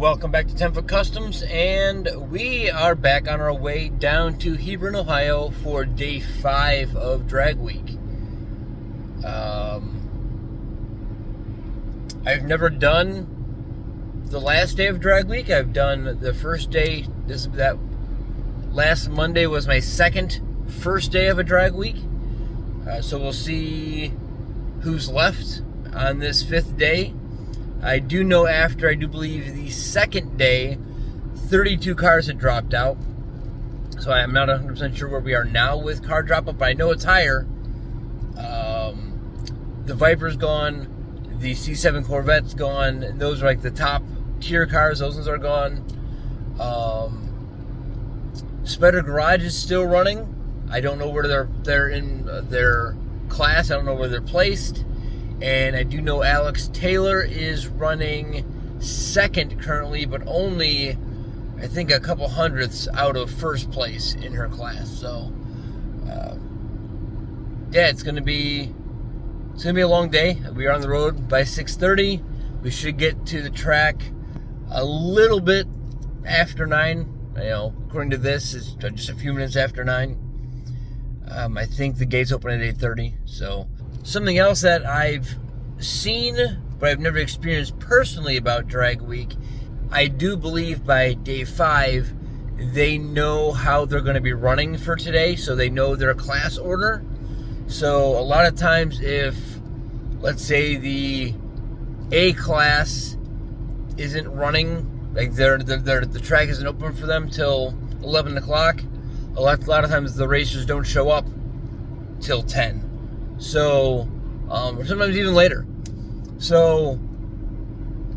Welcome back to 10 Foot Customs, and we are back on our way down to Hebron, Ohio for day 5 of Drag Week. I've never done the last day of Drag Week. I've done the first day. That last Monday was my first day of a Drag Week. So we'll see who's left on this 5th day. I do know after, I do believe the second day, 32 cars had dropped out. So I'm not 100% sure where we are now with car drop-up, but I know it's higher. The Viper's gone, the C7 Corvette's gone, and those are like the top tier cars, those ones are gone. Spider Garage is still running. I don't know where they're in their class, I don't know where they're placed. And I do know Alex Taylor is running second currently, but only, I think, a couple hundredths out of first place in her class. So, yeah, it's gonna be a long day. We are on the road by 6:30. We should get to the track a little bit after 9. You know, according to this, it's just a few minutes after 9. I think the gates open at 8:30. So. Something else that I've seen, but I've never experienced personally about Drag Week, I do believe by day 5, they know how they're going to be running for today, so they know their class order. So a lot of times if, let's say, the A class isn't running, like the track isn't open for them till 11 o'clock, a lot of times the racers don't show up till 10. So, or sometimes even later. So,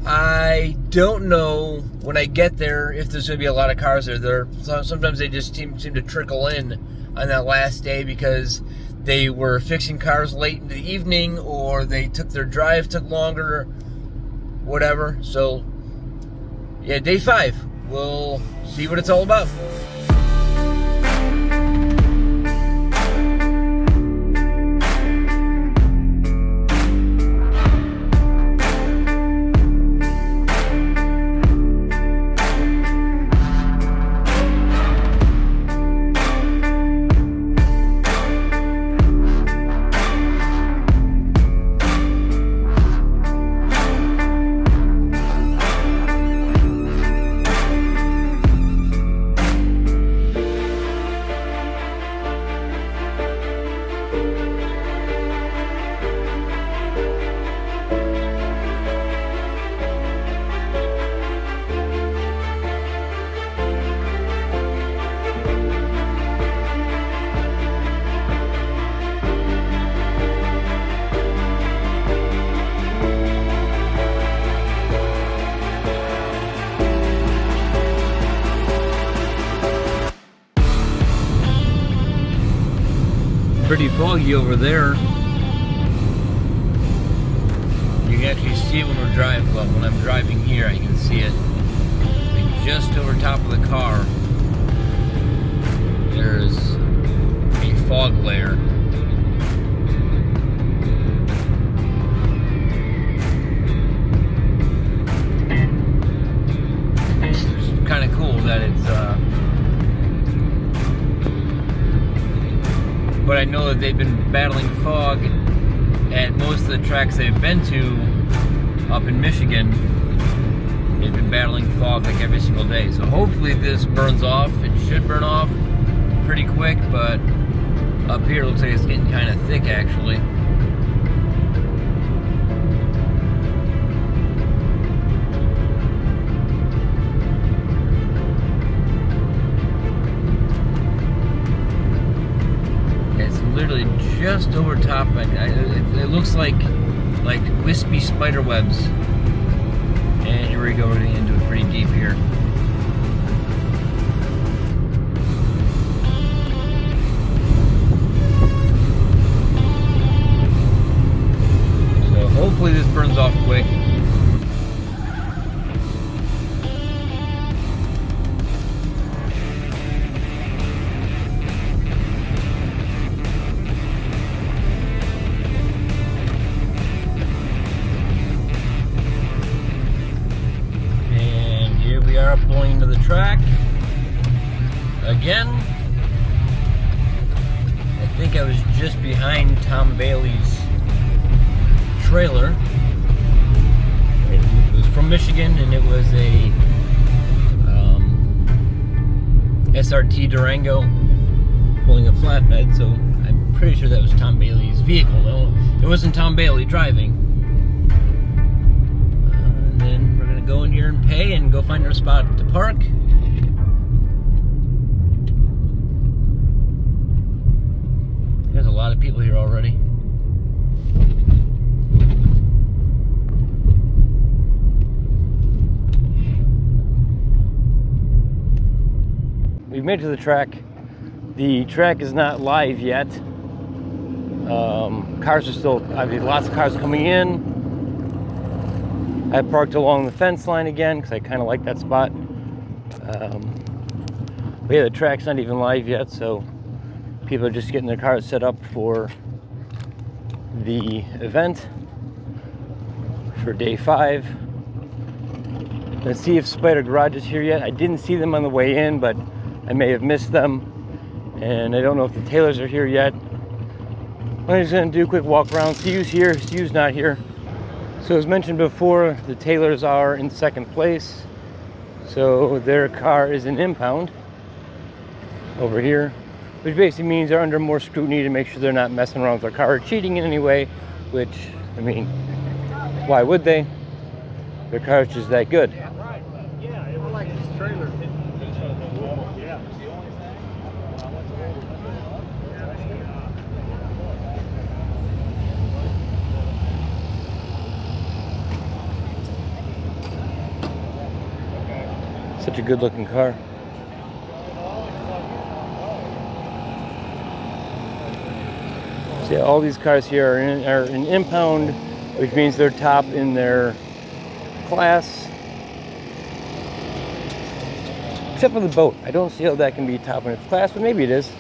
I don't know when I get there if there's going to be a lot of cars there. Sometimes they just seem to trickle in on that last day because they were fixing cars late in the evening, or their drive took longer, whatever. So, yeah, day 5. We'll see what it's all about. Pretty foggy over there. You can actually see it when we're driving. Well, when I'm driving here, I can see it. And just over top of the car, there's a fog layer. It's kind of cool that it's but I know that they've been battling fog at most of the tracks they've been to up in Michigan. They've been battling fog like every single day. So hopefully this burns off. It should burn off pretty quick, but up here it looks like it's getting kind of thick actually. Literally just over top. It looks like wispy spider webs And here we go, we're getting into it pretty deep here. So hopefully this burns off quick. We are pulling into the track again. I think I was just behind Tom Bailey's trailer. It was from Michigan, and it was a SRT Durango pulling a flatbed, so I'm pretty sure that was Tom Bailey's vehicle. No, it wasn't Tom Bailey driving. Go in here and pay and go find our spot to park. There's a lot of people here already. We've made it to the track. The track is not live yet. Cars are still, lots of cars coming in. I parked along the fence line again because I kind of like that spot. But yeah, the track's not even live yet, so people are just getting their cars set up for the event for day 5. Let's see if Spider Garage is here yet. I didn't see them on the way in, but I may have missed them. And I don't know if the Taylors are here yet. I'm just gonna do a quick walk around, see who's here, see who's not here. So as mentioned before, the Taylors are in second place. So their car is an impound over here, which basically means they're under more scrutiny to make sure they're not messing around with their car or cheating in any way, which, I mean, why would they? Their car is just that good. Yeah, right. Yeah, it was like this trailer. Yeah. Such a good looking car. So yeah, all these cars here are in impound, which means they're top in their class. Except for the boat. I don't see how that can be top in its class, but maybe it is.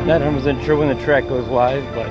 Not 100% sure when the track goes live, but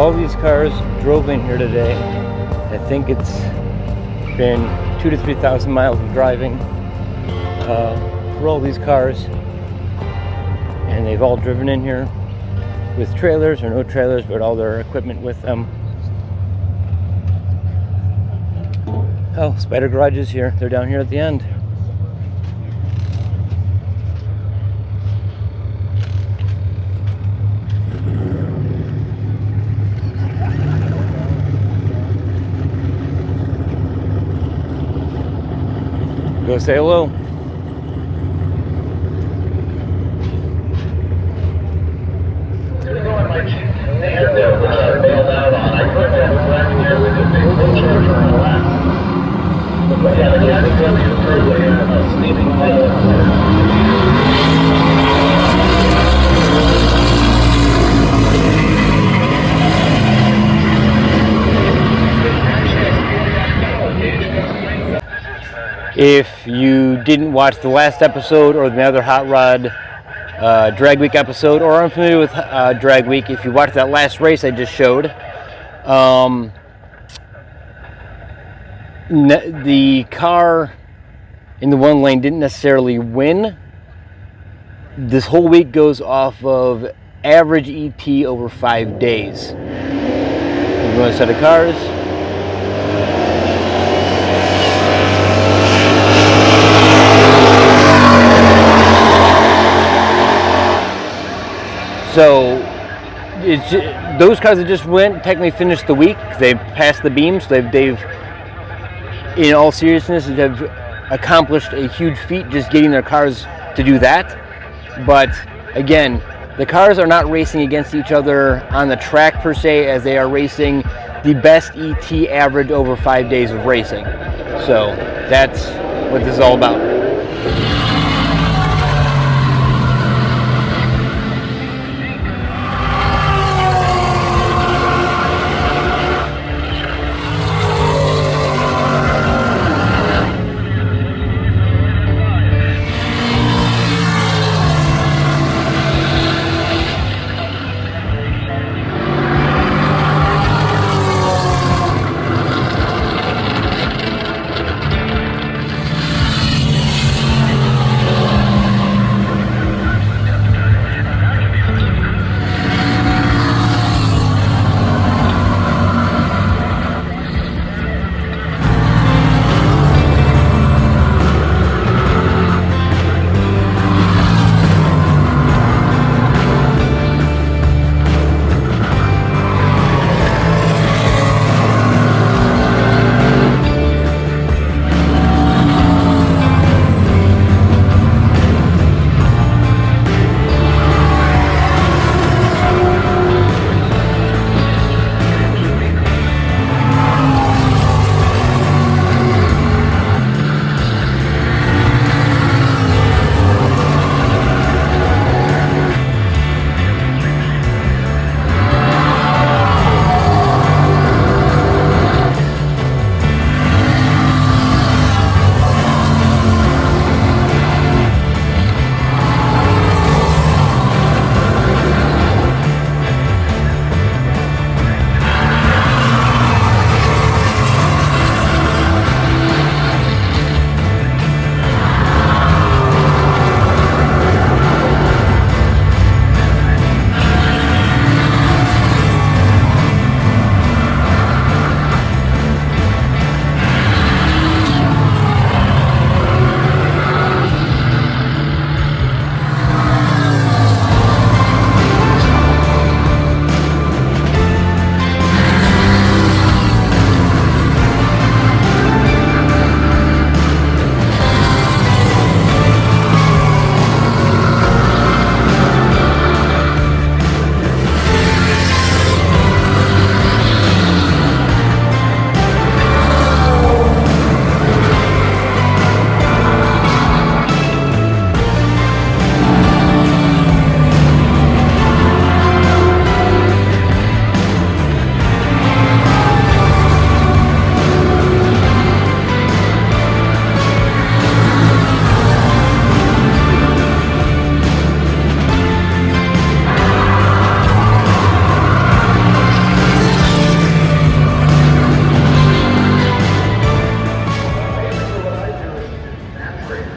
All these cars drove in here today. I think it's been 2,000 to 3,000 miles of driving for all these cars, and they've all driven in here with trailers or no trailers, but all their equipment with them. Oh, Spider Garage is here. They're down here at the end. Go say hello. If you didn't watch the last episode or the other Hot Rod Drag Week episode, or are unfamiliar with Drag Week, if you watched that last race I just showed, the car in the one lane didn't necessarily win. This whole week goes off of average ET over 5 days. You want a set of cars? So it's those cars that just went technically finished the week. They passed the beams. They've in all seriousness, have accomplished a huge feat just getting their cars to do that. But again, the cars are not racing against each other on the track per se, as they are racing the best ET average over 5 days of racing. So that's what this is all about.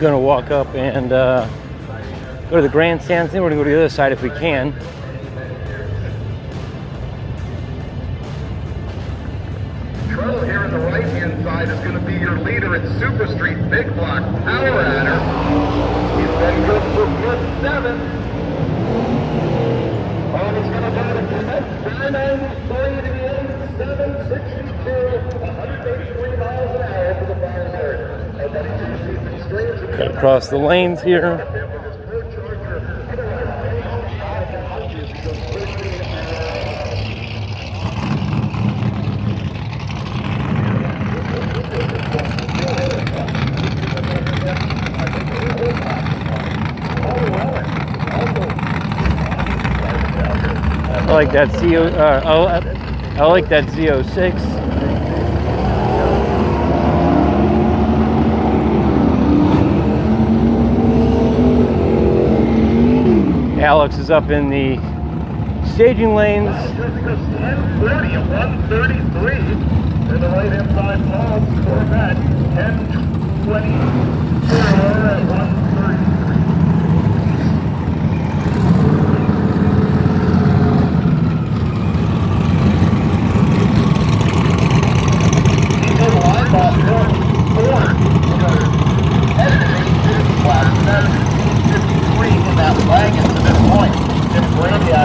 Gonna walk up and go to the grandstands. Then we're gonna go to the other side if we can. Trouble here on the right-hand side is going to be your leader at Super Street, Big Block, Power Adder. He's been good for good 7. Oh, he's going to go to connect 993 to the end, 762, 183 miles an hour for the final marriage. Cut across the lanes here. I like that I like that Z06. Alex is up in the staging lanes. 1040 at 133 in the right-hand side pole. Corvette 1020 at 133.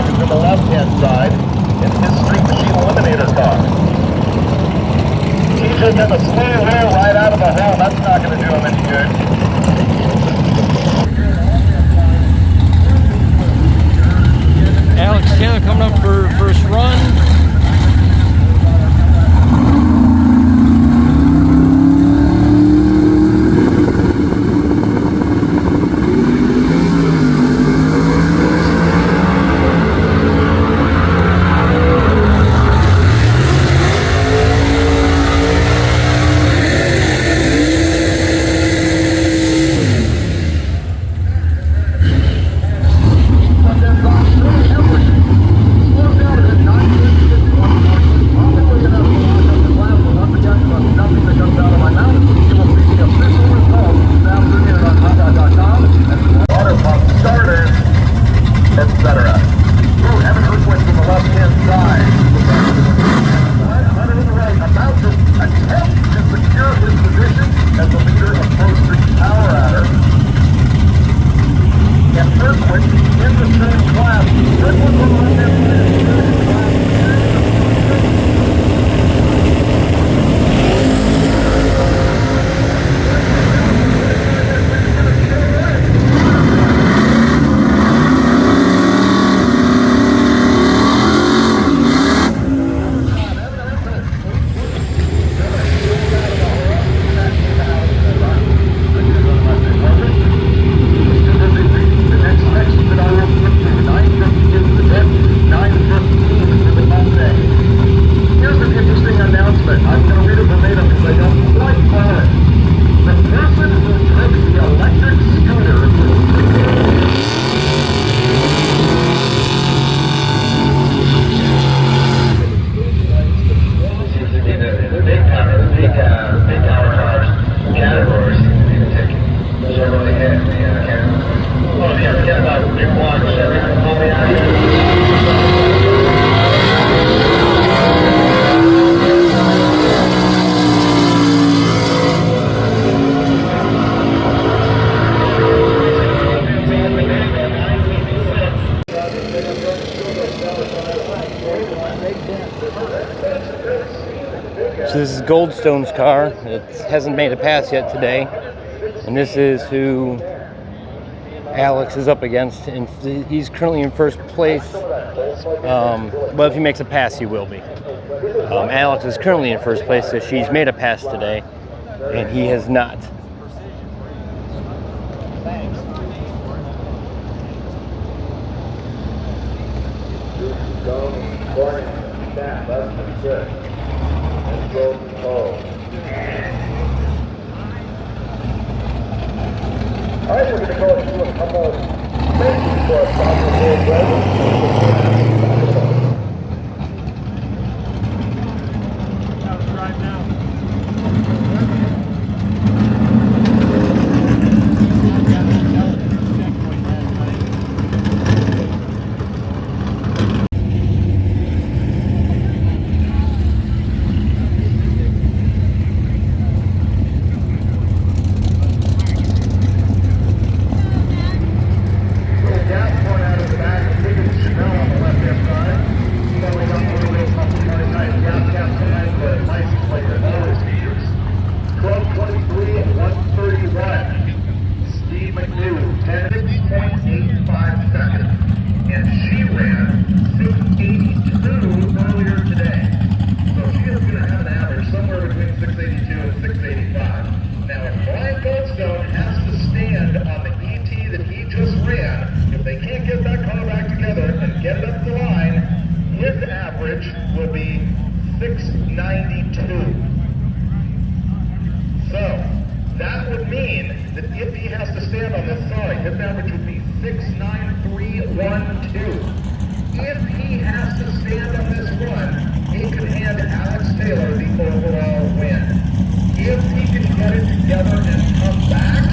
To the left-hand side, it's his Street Machine Eliminator car. TJ got the slow roll right out of the hole. That's not going to do him any good. Alex Taylor coming up for first run. So this is Goldstone's car. It hasn't made a pass yet today. And this is who Alex is up against. And he's currently in first place. But if he makes a pass, he will be. Alex is currently in first place, so she's made a pass today. And he has not. All right, we're going to go and do a couple of things for us on the road 692. So, that would mean that if he has to stand on this side, his average would be 69312. If he has to stand on this run, he could hand Alex Taylor the overall win. If he can get it together and come back,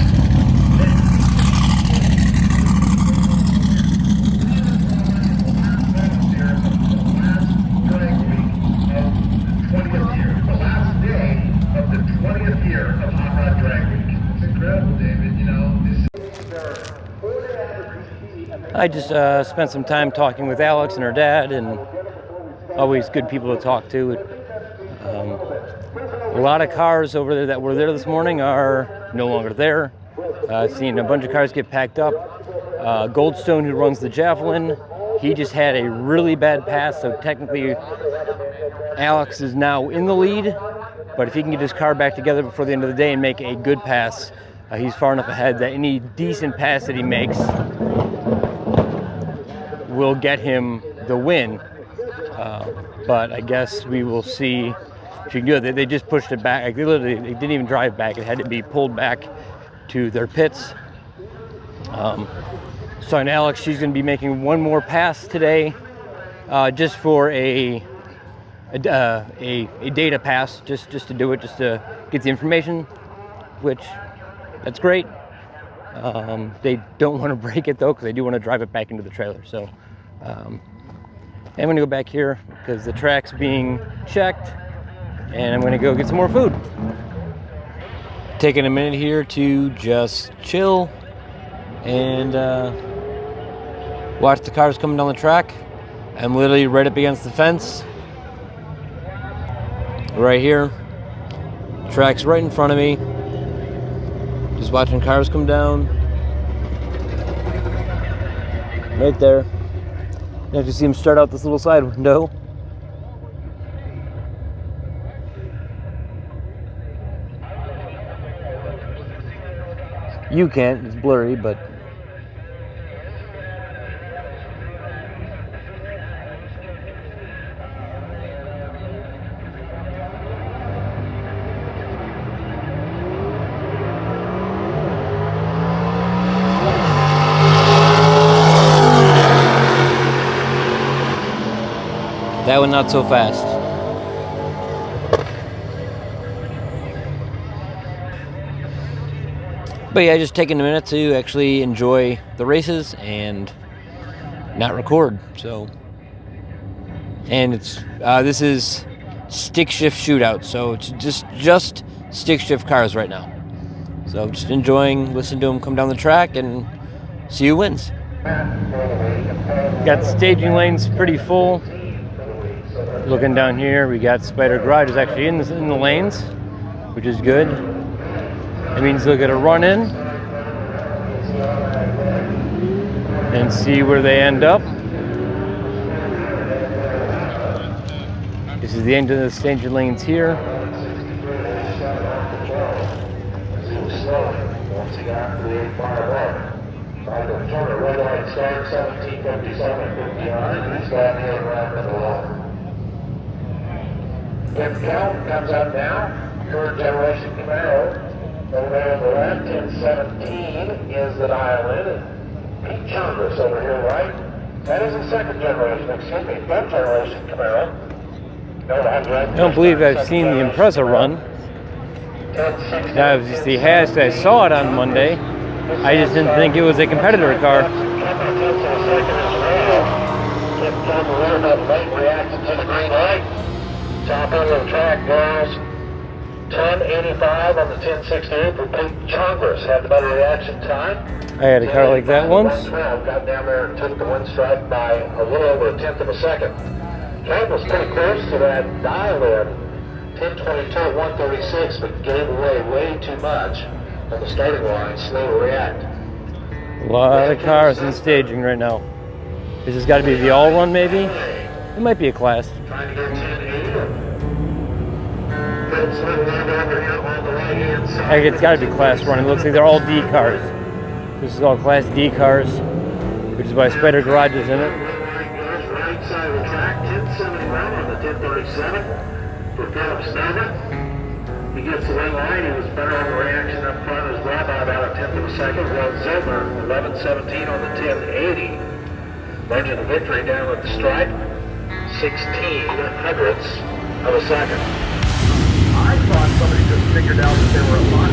then the last day of the 20th year of Hotrod Drag Week. It's incredible, David. You know, this is I just spent some time talking with Alex and her dad, and always good people to talk to. A lot of cars over there that were there this morning are no longer there. Seen a bunch of cars get packed up. Goldstone, who runs the Javelin, he just had a really bad pass, so technically Alex is now in the lead, but if he can get his car back together before the end of the day and make a good pass, he's far enough ahead that any decent pass that he makes will get him the win. But I guess we will see if you can do it. They just pushed it back. They didn't even drive back. It had to be pulled back to their pits. So on Alex, she's going to be making one more pass today, just for a data pass, just to do it, just to get the information, which that's great. They don't want to break it though, because they do want to drive it back into the trailer. So I'm going to go back here because the track's being checked, and I'm going to go get some more food. Taking a minute here to just chill and watch the cars coming down the track. I'm literally right up against the fence. Right here. Track's right in front of me. Just watching cars come down. Right there. You can see them start out this little side window. You can't, it's blurry, but that one not so fast. But yeah, just taking a minute to actually enjoy the races and not record. So, and it's this is stick shift shootout, so it's just stick shift cars right now. So just enjoying, listening to them come down the track and see who wins. Got the staging lanes pretty full. Looking down here, we got Spider Garage is actually in the lanes, which is good. It means they'll get a run in and see where they end up. This is the end of the staging lanes here. If Calvin comes up now, third generation Camaro. Over there on the left, 1017 is the dial in. Pete Chambers over here, right? That is a second generation, excuse me, third generation Camaro. No, that's right. I don't believe I've seen the Impreza run. Now, I saw it on Monday. I just didn't think it was a competitor car. Top end of the track goes 1085 on the 1068 for Pete Chambers. Had the better reaction time. I had a car like that once. 12 got down there and took the win strike by a little over a tenth of a second. Cam was pretty close to that dial in. 1022 136, but gave away way too much on the starting line. Slow to react. A lot of cars in staging right now. This has got to be the all run, maybe. It might be a class. Trying to get 1080. It's got to be class run. It looks like they're all D cars. This is all class D cars, which is why Spider Garage is in it. Right side of the track, 1071 on the 1037. for Philip Snowden. He gets the wing line. He was better on the reaction up front as well by about a tenth of a second. Well, Zilmer, 11:17 on the 1080. Margin of victory down at the stripe, 16 hundredths of a second. I thought somebody just figured out that they were a lot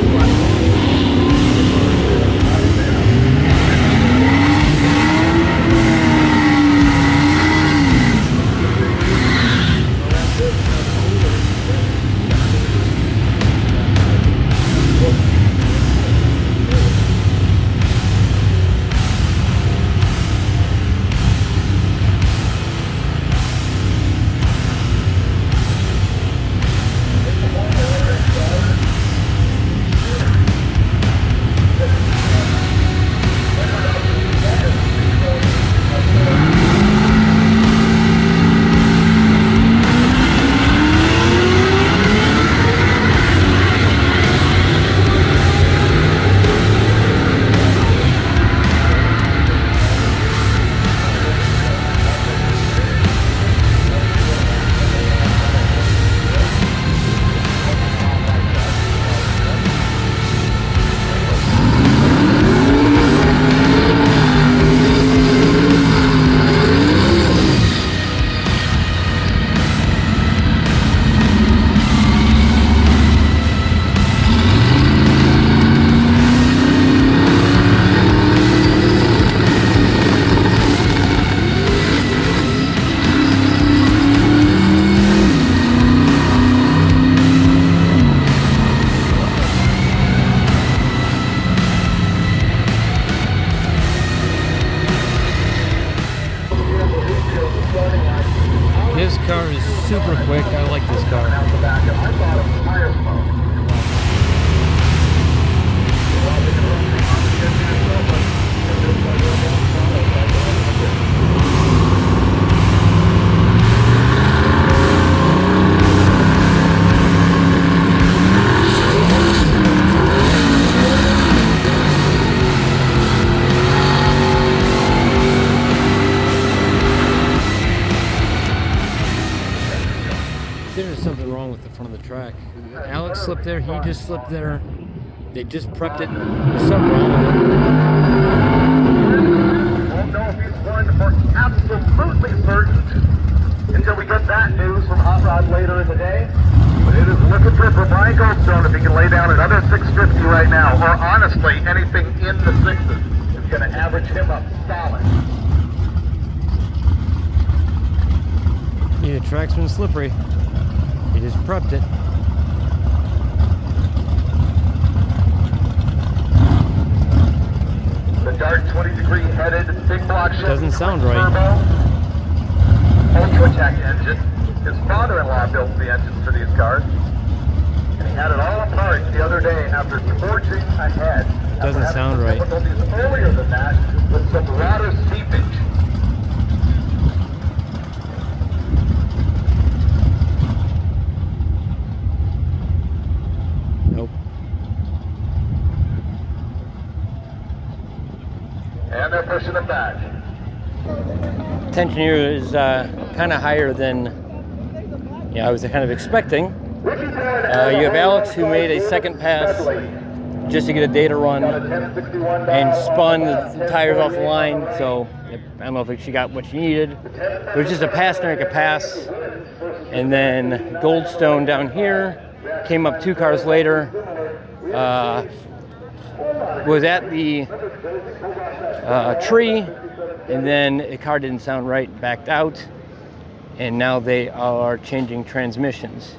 This car is super quick. I like this car. There's something wrong with the front of the track. Alex slipped there, he just slipped there. They just prepped it. There's something wrong with it. Won't know if he's going for absolutely certain until we get that news from Hotrod later in the day. But it is looking good for Brian Goldstone if he can lay down another 650 right now. Or honestly, anything in the sixes is going to average him up solid. Yeah, the track's been slippery. He just prepped it. The dark 20-degree headed big block shift. Doesn't sound right. Turbo, Ultratech engine. His father-in-law built the engines for these cars. And he had it all apart the other day after torching ahead. Doesn't sound right. Difficulties earlier than that with some water seepage. Nope. And they're pushing it back. Tension here is kind of higher than I was kind of expecting. You have Alex who made a second pass just to get a data run and spun the tires off the line. So I don't know if she got what she needed. It was just a pass to make a pass. And then Goldstone down here came up 2 cars later. Was at the tree, and then a car didn't sound right, backed out, and now they are changing transmissions.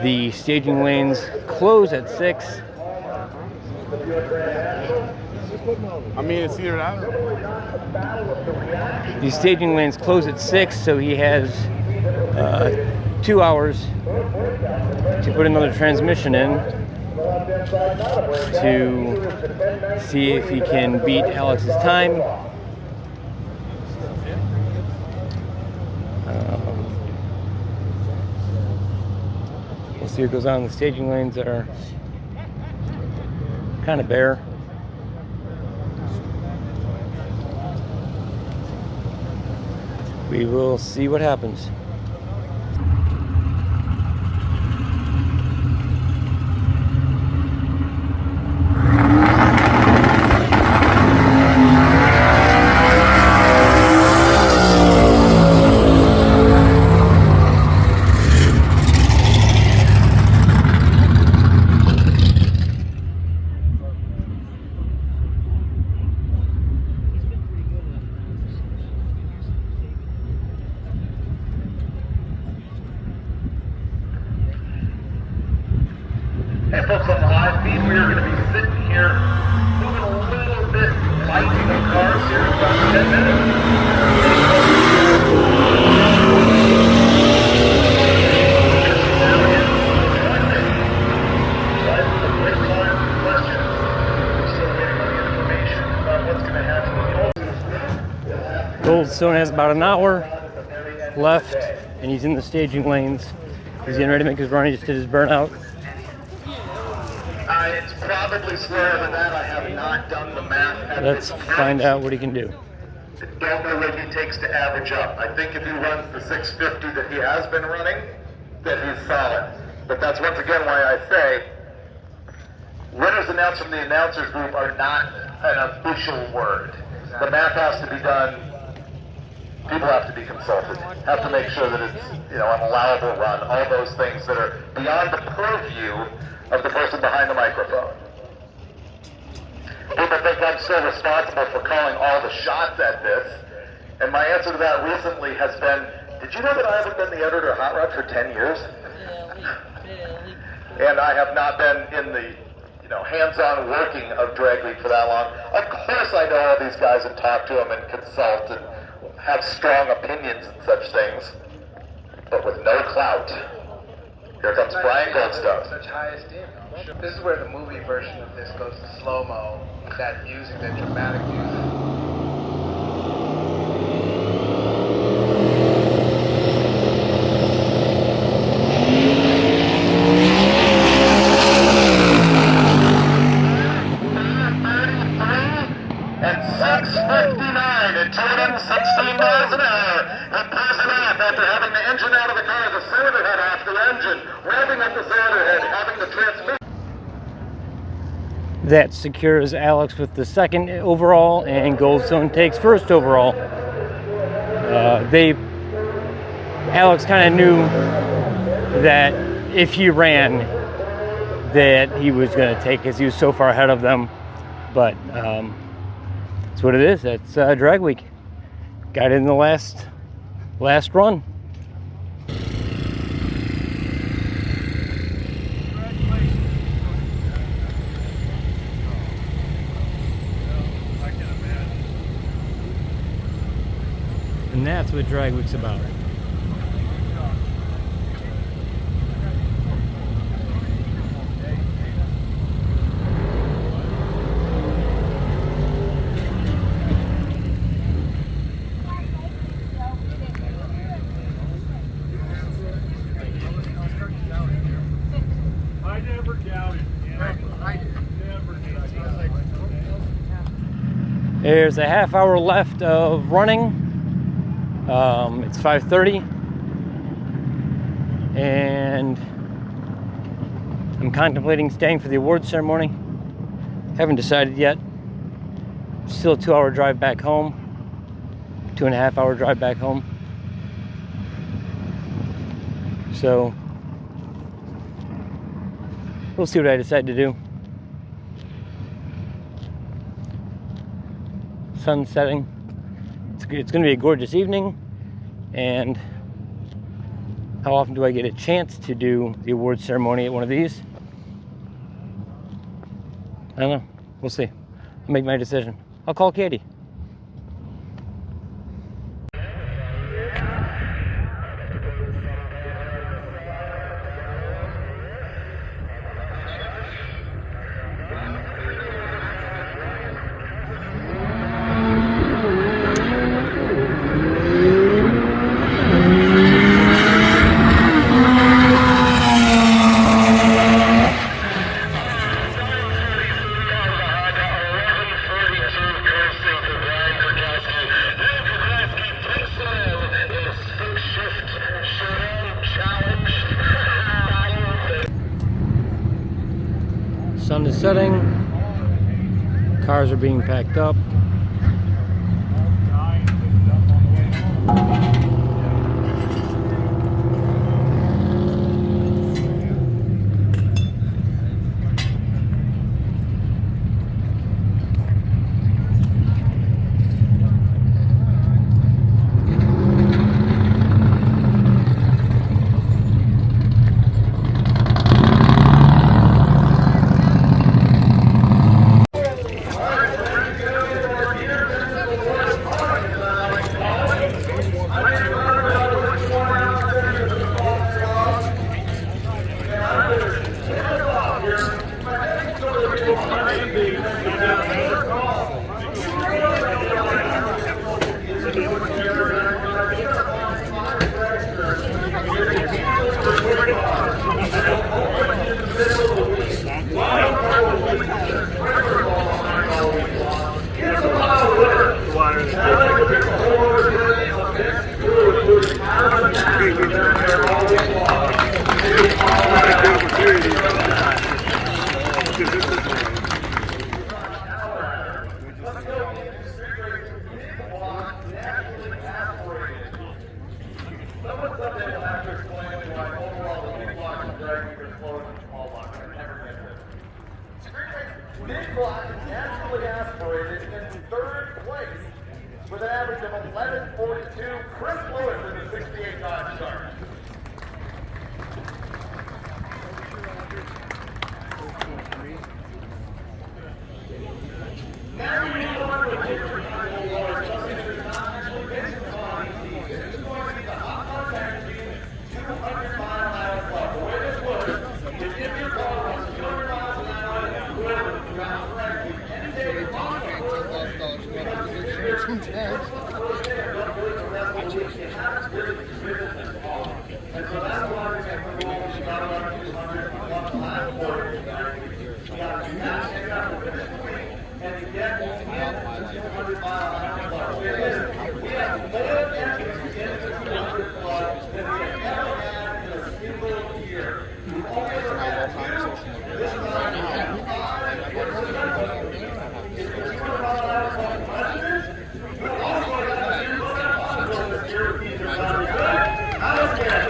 The staging lanes close at 6. I mean, it's either that or... The staging lanes close at 6, so he has 2 hours to put another transmission in to see if he can beat Alex's time. We'll see what goes on. The staging lanes are kind of bare. We will see what happens. Hey folks, on the high speed, we are going to be sitting here moving a little bit light in the cars here in about 10 minutes. Goldstone has about an hour left, and he's in the staging lanes. He's getting ready to make his run. He just did his burnout. It's probably slower than that. I have not done the math. Let's find out what he can do. Don't know what he takes to average up. I think if he runs the 650 that he has been running, that he's solid. But that's once again why I say winners announced from the announcers group are not an official word. The math has to be done. People have to be consulted. Have to make sure that it's, an allowable run. All those things that are beyond the purview of the person behind the microphone. People think I'm so responsible for calling all the shots at this, and my answer to that recently has been, did you know that I haven't been the editor of Hotrod for 10 years? And I have not been in the hands-on working of Drag League for that long. Of course I know all these guys and talk to them and consult and have strong opinions and such things, but with no clout. Here comes Brian Goldstone. Such high esteem. This is where the movie version of this goes to slow-mo, that music, that dramatic music. And 6:59 and 216 miles an hour. He pulls it off after having the engine out of the car, the cylinder head off the engine, revving up the cylinder head, having the transmission. That secures Alex with the second overall, and Goldstone takes first overall. Alex kind of knew that if he ran, that he was going to take, because he was so far ahead of them. But that's what it is. That's drag week. Got in the last run. And that's what drag week's about. I never doubted. There's a half hour left of running. It's 5:30, and I'm contemplating staying for the awards ceremony. Haven't decided yet. Still a 2-hour drive back home, 2.5-hour drive back home. So we'll see what I decide to do. Sun setting. It's going to be a gorgeous evening, and how often do I get a chance to do the awards ceremony at one of these? I don't know. We'll see. I'll make my decision. I'll call Katie. Sun is setting. Cars are being packed up. either closed or small block. I never get this. Mid-block naturally aspirated in third place with an average of 11:42. Chris Lewis in the 68.5 start. Now we move on to a different kind of award, something that is not actually based upon EC. This is going to be the Hotrod Magazine 200-mile club. The way this works is if your car runs 200 miles an hour and whoever drives correctly, any day the clock is because you're the first day and don't believe the rest of the week. You haven't really driven this far. And so that's why we have the rule we got around 200 on the last quarter. You got to do that, and you got to finish the week. And to get in the 200-mile an hour club. We have more entries in the 200 club than we have ever had in a single year. We've only ever had two. This is our now 5. If the 200-mile an hour club president, we'll also have a new club this year with either side. Good? How's it?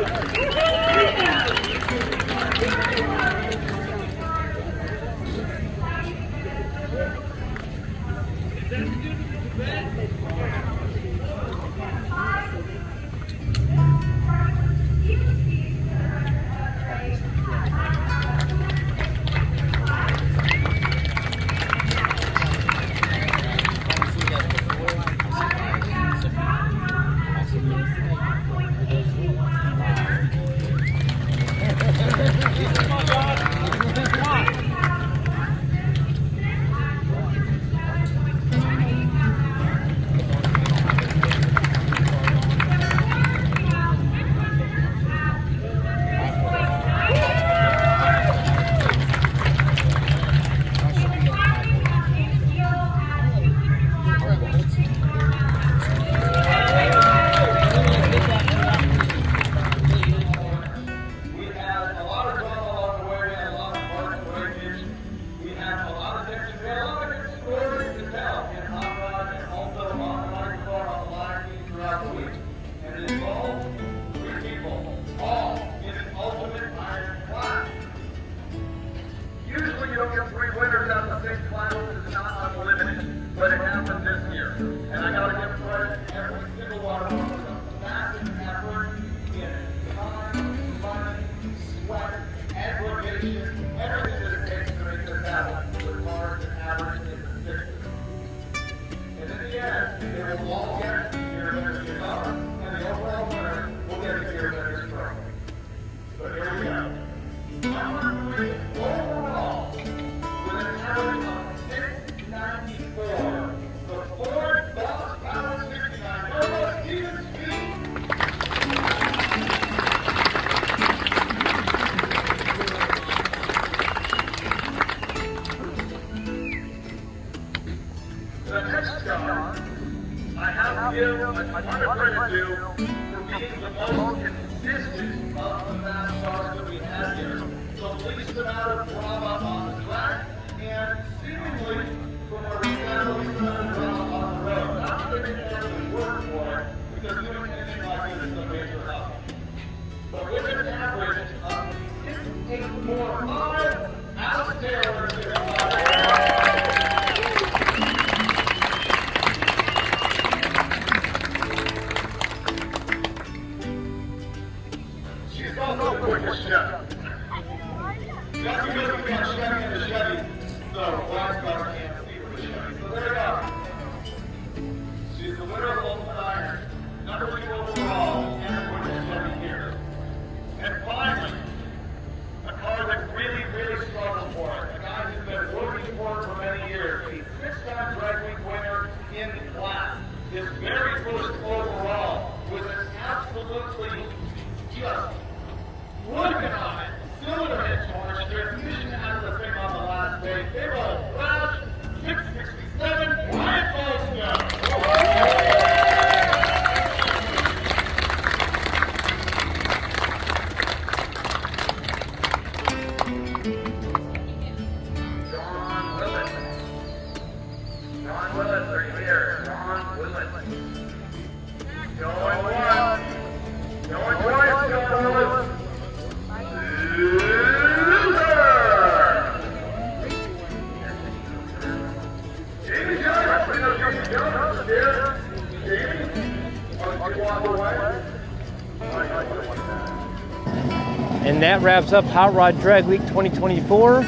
wraps up Hot Rod Drag Week 2024.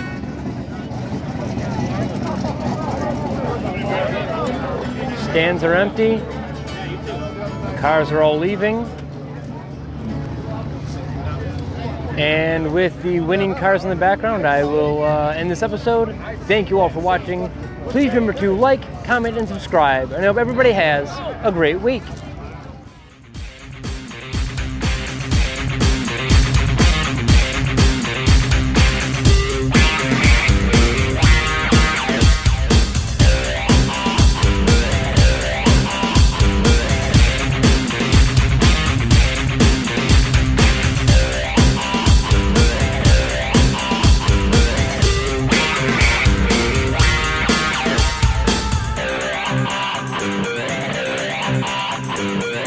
Stands are empty. Cars are all leaving. And with the winning cars in the background, I will end this episode. Thank you all for watching. Please remember to like, comment, and subscribe. And I hope everybody has a great week. Yeah.